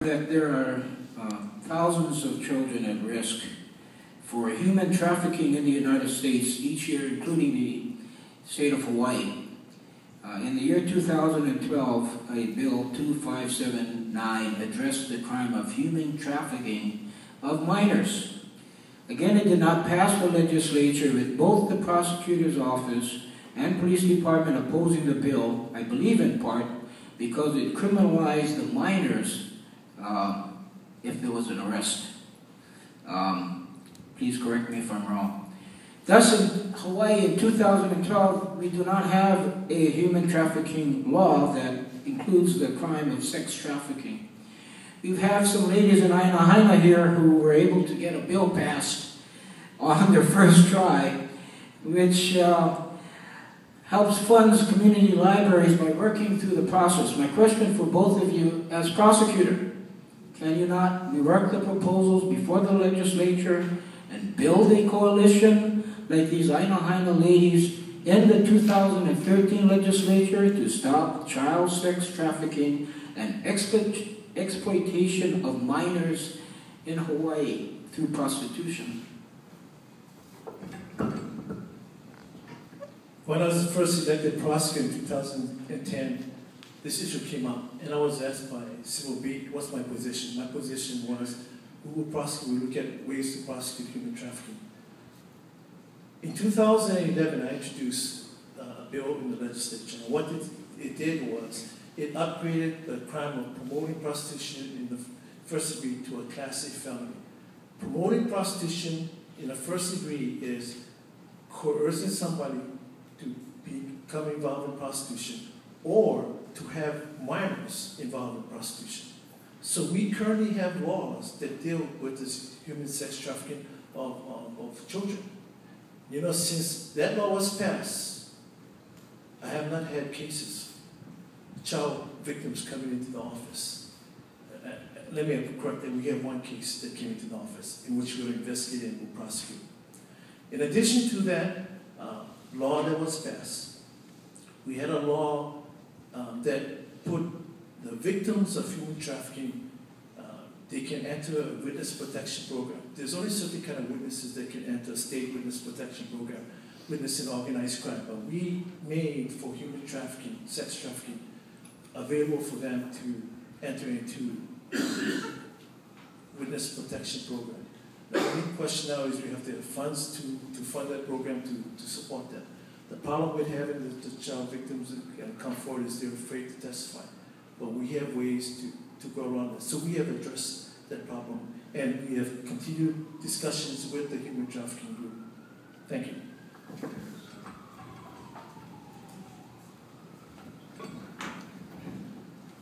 That there are thousands of children at risk for human trafficking in the United States each year, including the state of Hawaii. In the year 2012, a Bill 2579 addressed the crime of human trafficking of minors. Again, it did not pass the legislature, with both the prosecutor's office and police department opposing the bill, I believe in part because it criminalized the minors if there was an arrest. Please correct me if I'm wrong. Thus, in Hawaii in 2012, we do not have a human trafficking law that includes the crime of sex trafficking. We have some ladies in Aina here who were able to get a bill passed on their first try, which helps fund community libraries by working through the process. My question for both of you, as prosecutor, can you not work the proposals before the legislature and build a coalition like these Aina ladies in the 2013 legislature to stop child sex trafficking and exploitation of minors in Hawaii through prostitution? When I was first elected prosecutor in 2010, this issue came up, and I was asked by Civil Beat, what's my position? My position was, we will prosecute, we look at ways to prosecute human trafficking. In 2011, I introduced a bill in the legislature, and what it did was, it upgraded the crime of promoting prostitution in the first degree to a Class A felony. Promoting prostitution in a first degree is coercing somebody to become involved in prostitution or to have minors involved in prostitution. So we currently have laws that deal with this human sex trafficking of children. You know, since that law was passed, I have not had cases, child victims coming into the office. Let me correct that, we have one case that came into the office in which we'll investigate and we'll prosecute. In addition to that law that was passed, we had a law that put the victims of human trafficking, they can enter a witness protection program. There's only certain kind of witnesses that can enter a state witness protection program, witnessing organized crime. But we made for human trafficking, sex trafficking, available for them to enter into witness protection program. The only question now is we have to have funds to fund that program to support that. The problem with having the child victims come forward is they're afraid to testify. But we have ways to go around it. So we have addressed that problem, and we have continued discussions with the human trafficking group. Thank you.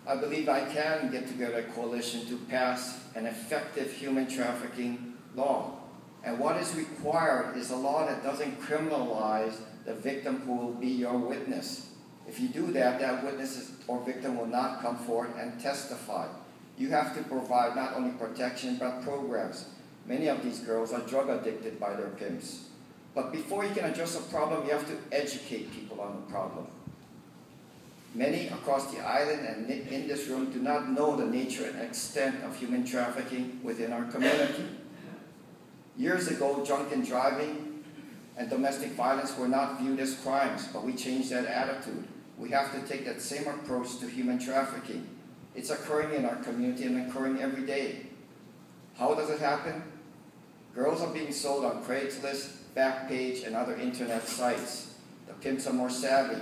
I believe I can get together a coalition to pass an effective human trafficking law. And what is required is a law that doesn't criminalize the victim who will be your witness. If you do that, that witness or victim will not come forward and testify. You have to provide not only protection, but programs. Many of these girls are drug addicted by their pimps. But before you can address a problem, you have to educate people on the problem. Many across the island and in this room do not know the nature and extent of human trafficking within our community. Years ago, drunken driving and domestic violence were not viewed as crimes, but we changed that attitude. We have to take that same approach to human trafficking. It's occurring in our community and occurring every day. How does it happen? Girls are being sold on Craigslist, Backpage, and other internet sites. The pimps are more savvy.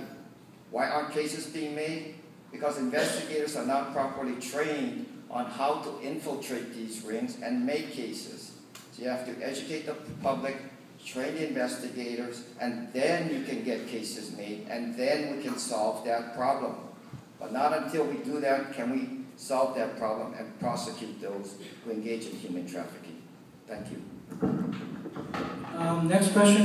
Why aren't cases being made? Because investigators are not properly trained on how to infiltrate these rings and make cases. So you have to educate the public, train the investigators, and then you can get cases made, and then we can solve that problem. But not until we do that can we solve that problem and prosecute those who engage in human trafficking. Thank you. Next question.